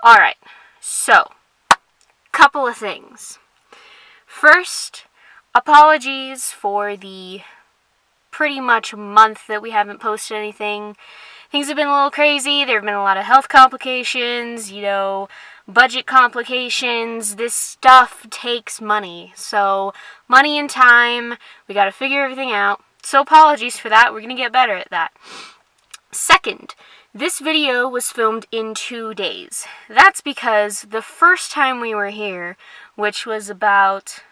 Alright, so, couple of things. First, apologies for the pretty much month that we haven't posted anything. Things have been a little crazy. There have been a lot of health complications, budget complications. This stuff takes money. So, money and time, we gotta figure everything out. So apologies for that. We're gonna get better at that. Second, this video was filmed in 2 days. That's because the first time we were here, which was about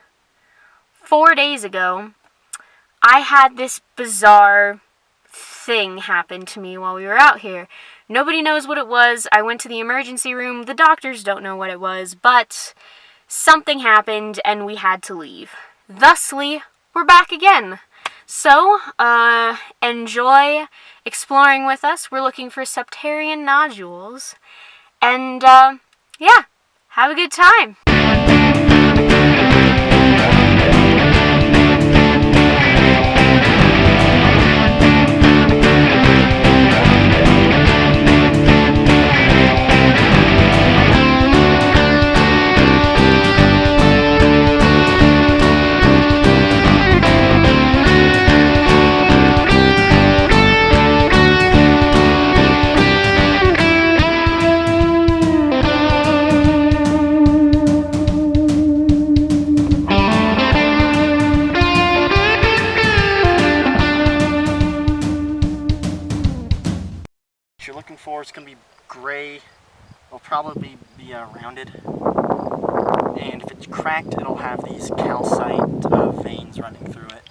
4 days ago, I had this bizarre thing happen to me while we were out here. Nobody knows what it was. I went to the emergency room. The doctors don't know what it was, but something happened and we had to leave. Thusly, we're back again. So, enjoy exploring with us. We're looking for Septarian Nodules. And, yeah, have a good time. You're looking for, it's going to be gray. It'll probably be rounded, and if it's cracked, it'll have these calcite veins running through it.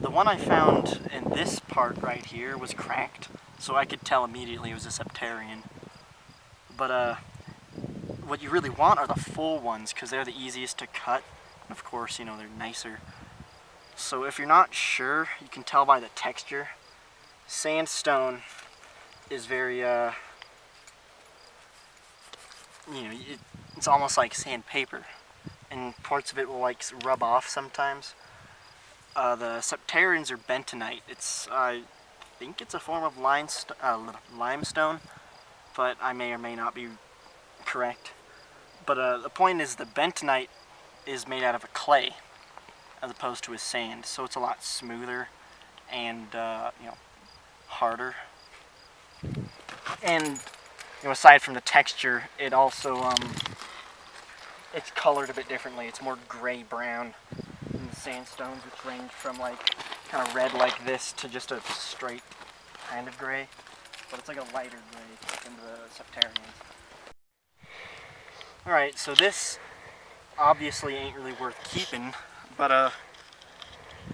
The one I found in this part right here was cracked, so I could tell immediately it was a Septarian. But what you really want are the full ones, because they're the easiest to cut, and of course, they're nicer. So if you're not sure, you can tell by the texture. Sandstone is very, it's almost like sandpaper, and parts of it will rub off sometimes. The Septarians are bentonite. I think it's a form of limestone, but I may or may not be correct. But the point is, the bentonite is made out of a clay as opposed to a sand, so it's a lot smoother and harder. And aside from the texture, it also it's colored a bit differently. It's more gray-brown than the sandstones, which range from kind of red like this to just a straight kind of gray. But it's like a lighter gray than the Septarians. Alright, so this obviously ain't really worth keeping, but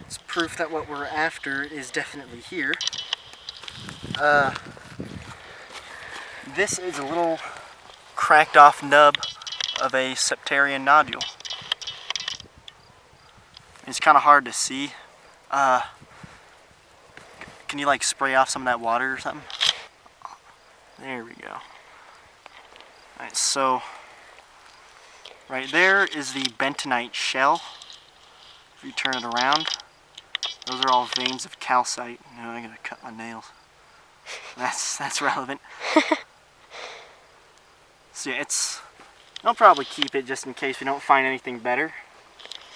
it's proof that what we're after is definitely here. This is a little cracked off nub of a Septarian nodule. It's kind of hard to see. Can you spray off some of that water or something? There we go. Alright, so right there is the bentonite shell. If you turn it around, those are all veins of calcite. I gotta cut my nails. That's relevant. So yeah, I'll probably keep it just in case we don't find anything better,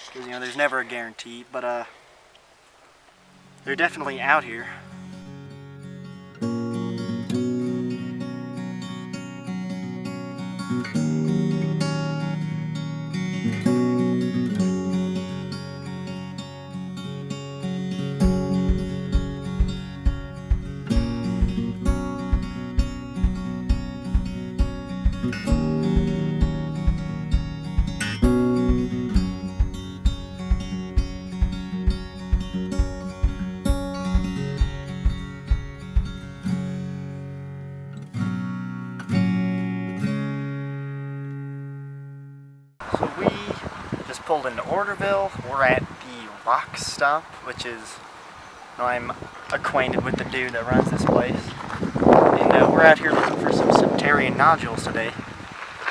because there's never a guarantee. But they're definitely out here. So we just pulled into Orderville. We're at the Rock Stop, which is, I'm acquainted with the dude that runs this place. And we're out here looking for some Cinterion Nodules today.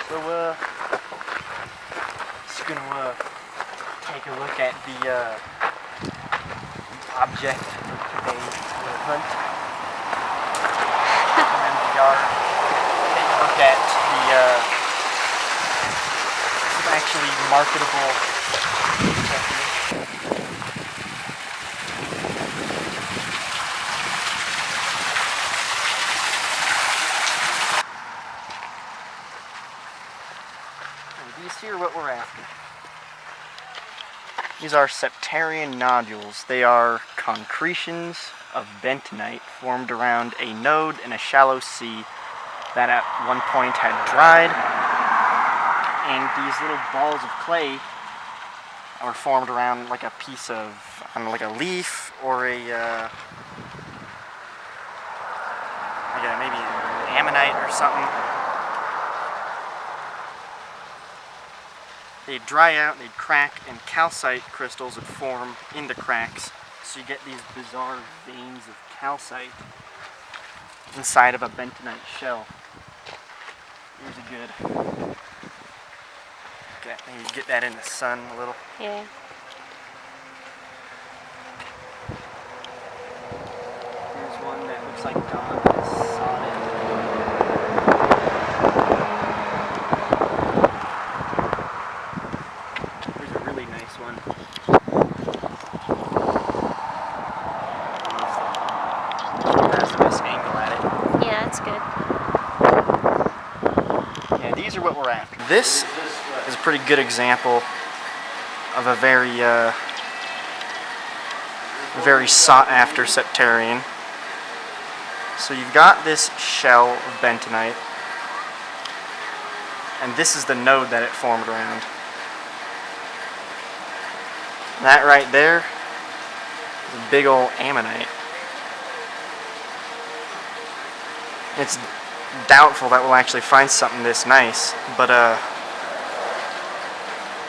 So just gonna take a look at the object today for the hunt. And then we are taking a look at the actually marketable technique. These here are what we're after. These are Septarian nodules. They are concretions of bentonite formed around a node in a shallow sea that at one point had dried, and these little balls of clay are formed around like a piece of, I don't know, like a leaf or a maybe an ammonite or something. They'd dry out, they'd crack, and calcite crystals would form in the cracks. So you get these bizarre veins of calcite inside of a bentonite shell. Here's a good. Maybe get that in the sun a little. Yeah. Here's one that looks like dawn is solid. Here's a really nice one. That's the best angle at it. Yeah, that's good. Yeah, these are what we're after. This is a pretty good example of a very sought after Septarian. So you've got this shell of bentonite, and this is the node that it formed around. That right there is a big old ammonite. It's doubtful that we'll actually find something this nice, but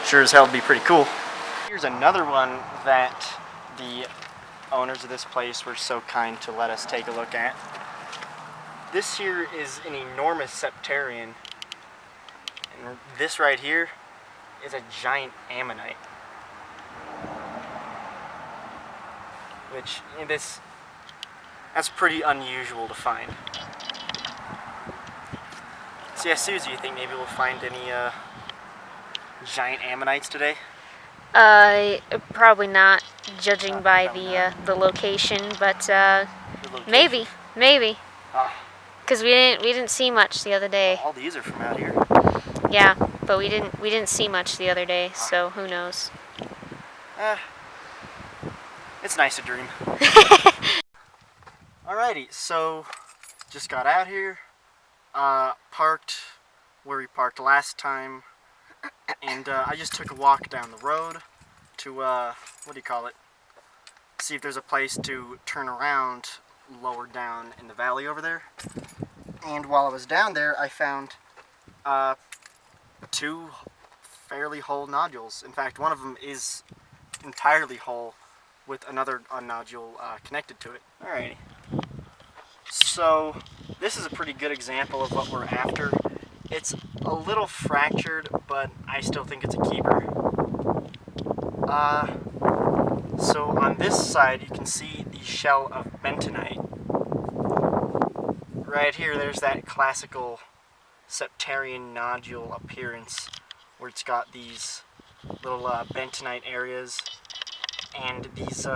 sure as hell would be pretty cool. Here's another one that the owners of this place were so kind to let us take a look at. This here is an enormous Septarian, and this right here is a giant ammonite. Which, that's pretty unusual to find. So yeah, Susie, you think maybe we'll find any giant ammonites today? Probably not, judging by the location, but maybe. Because we didn't see much the other day. All these are from out here. Yeah, but we didn't see much the other day, so who knows? It's nice to dream. Alrighty, so just got out here, parked where we parked last time, and I just took a walk down the road to see if there's a place to turn around lower down in the valley over there. And while I was down there, I found two fairly whole nodules. In fact, one of them is entirely whole with another nodule connected to it. Alrighty. So this is a pretty good example of what we're after. It's a little fractured, but I still think it's a keeper. So on this side, you can see the shell of bentonite. Right here, there's that classical Septarian nodule appearance, where it's got these little bentonite areas, and these,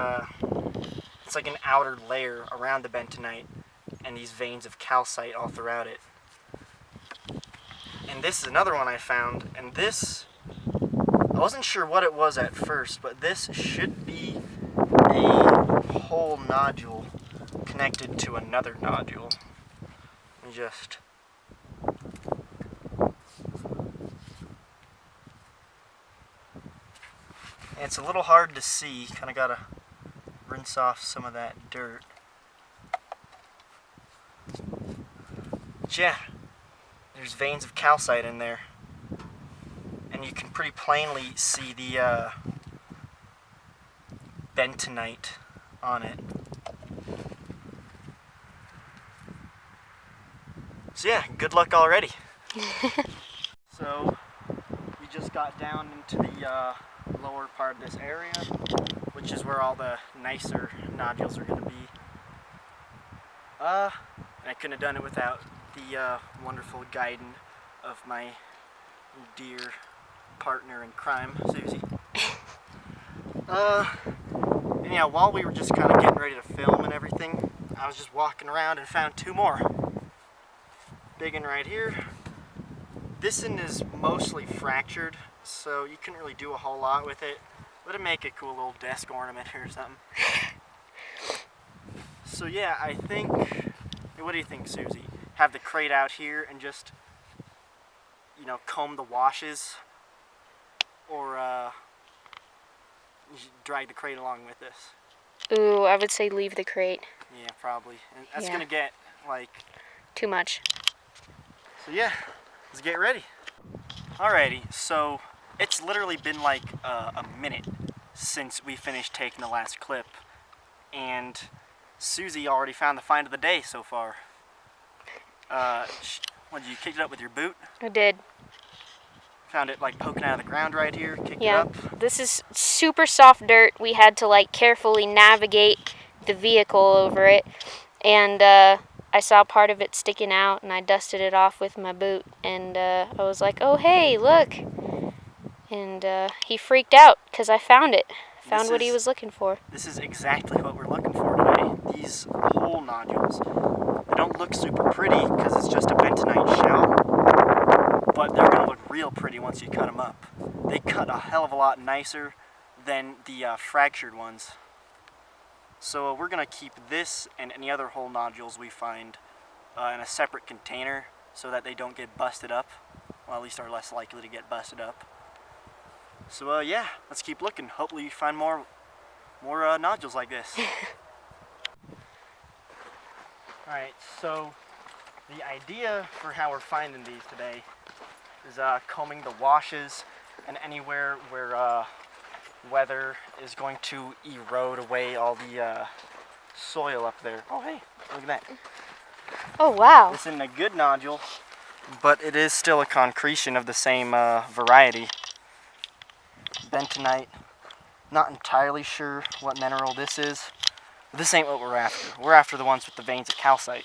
it's like an outer layer around the bentonite, and these veins of calcite all throughout it. And this is another one I found, and this, I wasn't sure what it was at first, but this should be a whole nodule connected to another nodule. Let me just... It's a little hard to see, kind of gotta rinse off some of that dirt. But yeah, there's veins of calcite in there. And you can pretty plainly see the bentonite on it. So yeah, good luck already. So we just got down into the lower part of this area, which is where all the nicer nodules are going to be. And I couldn't have done it without the wonderful guidance of my dear partner in crime, Susie. And yeah, while we were just kind of getting ready to film and everything, I was just walking around and found two more. Big one right here. This one is mostly fractured, so you couldn't really do a whole lot with it. But it'd make a cool little desk ornament or something. So yeah, I think, what do you think, Susie? Have the crate out here and just, you know, comb the washes, or you should drag the crate along with this? Ooh, I would say leave the crate. Yeah, probably. And that's Yeah. gonna get, like... Too much. So yeah, let's get ready. Alrighty, so it's literally been like a minute since we finished taking the last clip, and Susie already found the find of the day so far. What, did you kick it up with your boot? I did. Found it like poking out of the ground right here, kicked Yeah, it up. this is super soft dirt. We had to like carefully navigate the vehicle over it, and I saw part of it sticking out, and I dusted it off with my boot, and I was like, oh hey, look, and he freaked out because I found it. Found what he was looking for. This is exactly what we're looking for today. These hole nodules. They don't look super pretty because it's just a bentonite shell, but they're going to look real pretty once you cut them up. They cut a hell of a lot nicer than the fractured ones. So we're going to keep this and any other hole nodules we find in a separate container so that they don't get busted up. Well, at least are less likely to get busted up. So yeah, let's keep looking. Hopefully you find more nodules like this. Alright, so the idea for how we're finding these today is combing the washes and anywhere where weather is going to erode away all the soil up there. Oh hey, look at that. Oh wow. This isn't a good nodule, but it is still a concretion of the same variety. Bentonite. Not entirely sure what mineral this is. But this ain't what we're after. We're after the ones with the veins of calcite.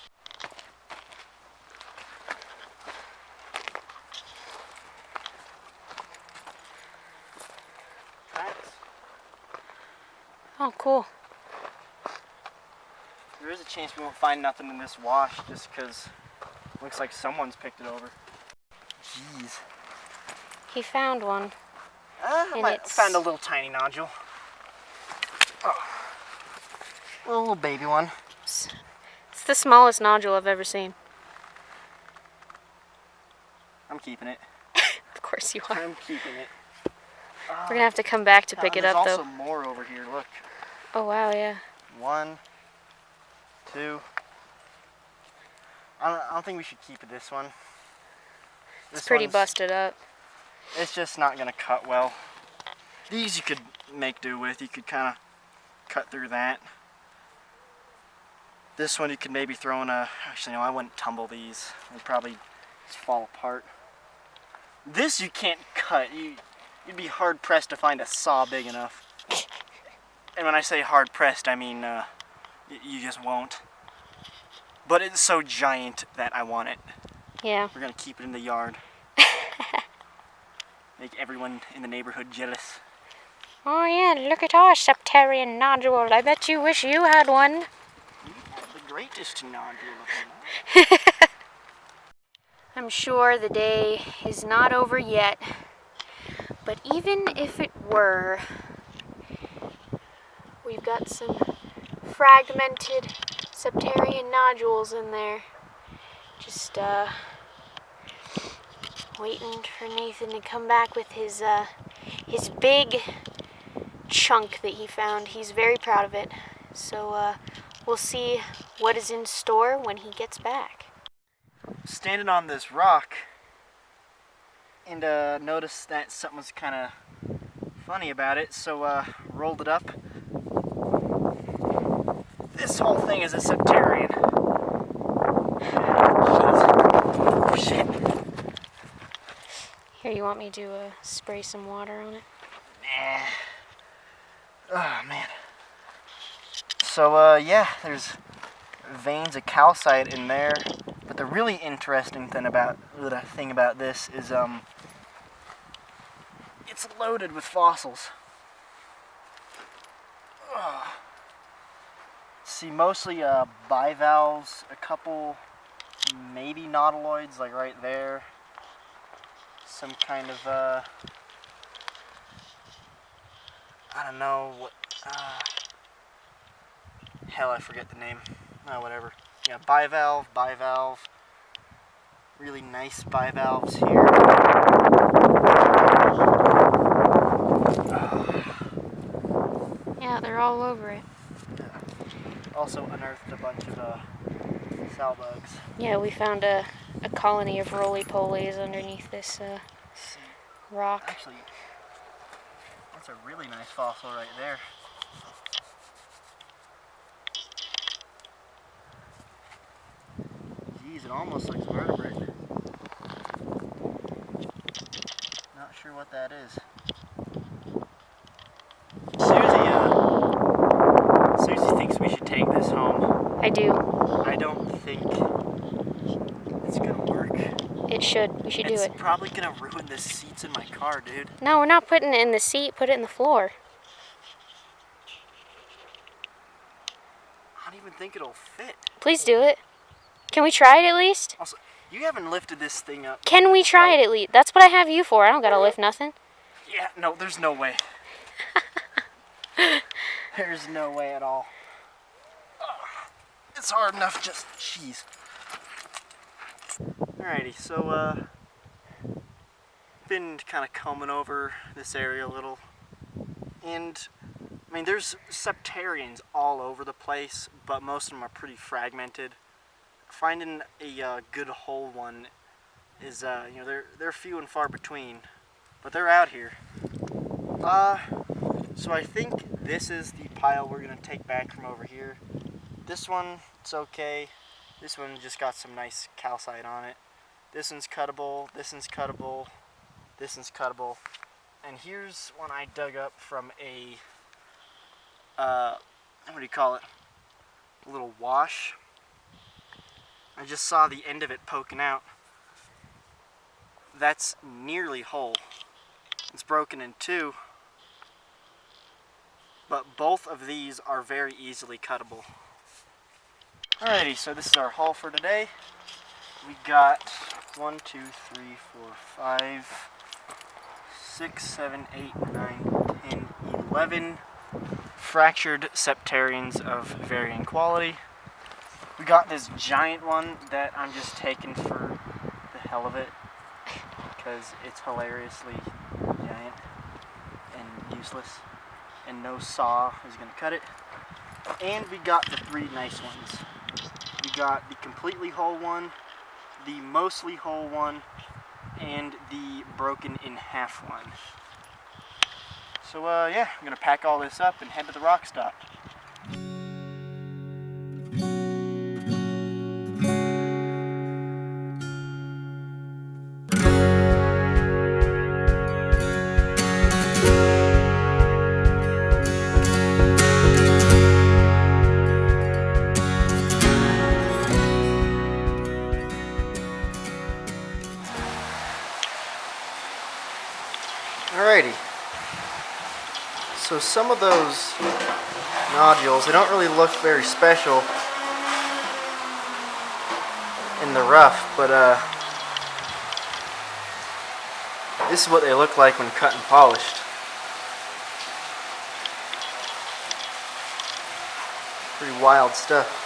Tracks. Oh cool. There is a chance we won't find nothing in this wash just because it looks like someone's picked it over. Jeez. He found one. I found a little tiny nodule. Oh. A little baby one. It's the smallest nodule I've ever seen. I'm keeping it. Of course you are. I'm keeping it. We're gonna have to come back to pick it up There's though. also more over here, look. Oh wow, yeah. 1, 2. I don't think we should keep this one. It's pretty busted up. It's just not gonna cut well. These you could make do with. You could kind of cut through that. This one you could maybe throw in a... Actually, no, I wouldn't tumble these. They'd probably just fall apart. This you can't cut. You'd be hard pressed to find a saw big enough. And when I say hard pressed, I mean you just won't. But it's so giant that I want it. Yeah. We're gonna keep it in the yard. Make everyone in the neighborhood jealous. Oh yeah, look at our Septarian nodule. I bet you wish you had one. You have the greatest nodule of them all. I'm sure the day is not over yet. But even if it were, we've got some fragmented Septarian nodules in there. Just waiting for Nathan to come back with his big chunk that he found. He's very proud of it. So we'll see what is in store when he gets back. Standing on this rock and noticed that something was kind of funny about it, so rolled it up. This whole thing is a Septarian. Oh shit. Here, you want me to spray some water on it? Nah. Oh man. So yeah, there's veins of calcite in there, but the really interesting thing about this is it's loaded with fossils. Ugh. See, mostly bivalves, a couple maybe nautiloids, like right there. Some kind of I don't know what. Hell, I forget the name. Oh, whatever. Yeah, bivalve. Really nice bivalves here. Yeah, they're all over it. Yeah. Also unearthed a bunch of sow bugs. Yeah, we found a colony of roly-polies underneath this rock. Actually, that's a really nice fossil right there. Geez, it almost looks vertebrate. Not sure what that is. Susie thinks we should take this home. I do. I don't think it's gonna work. It should. We should do it. It's probably gonna ruin the seats in my car, dude. No, we're not putting it in the seat. Put it in the floor. I don't even think it'll fit. Please do it. Can we try it at least? Also, you haven't lifted this thing up. Can we try it at least? That's what I have you for. I don't gotta lift nothing. Yeah, no, there's no way. There's no way at all. It's hard enough just, jeez. Alrighty, so, been kind of combing over this area a little. And, I mean, there's Septarians all over the place, but most of them are pretty fragmented. Finding a good whole one is, you know, they're few and far between, but they're out here. So I think this is the pile we're gonna take back from over here. This one, it's okay. This one just got some nice calcite on it. This one's cuttable, this one's cuttable, this one's cuttable. And here's one I dug up from a, what do you call it? A little wash. I just saw the end of it poking out. That's nearly whole. It's broken in two. But both of these are very easily cuttable. Alrighty, so this is our haul for today. We got 1, 2, 3, 4, 5, 6, 7, 8, 9, 10, 11 fractured Septarians of varying quality. We got this giant one that I'm just taking for the hell of it because it's hilariously giant and useless and no saw is going to cut it. And we got the three nice ones. We got the completely whole one, the mostly whole one, and the broken in half one. So yeah, I'm going to pack all this up and head to the rock stop. Alrighty, so some of those nodules, they don't really look very special in the rough, but this is what they look like when cut and polished. Pretty wild stuff.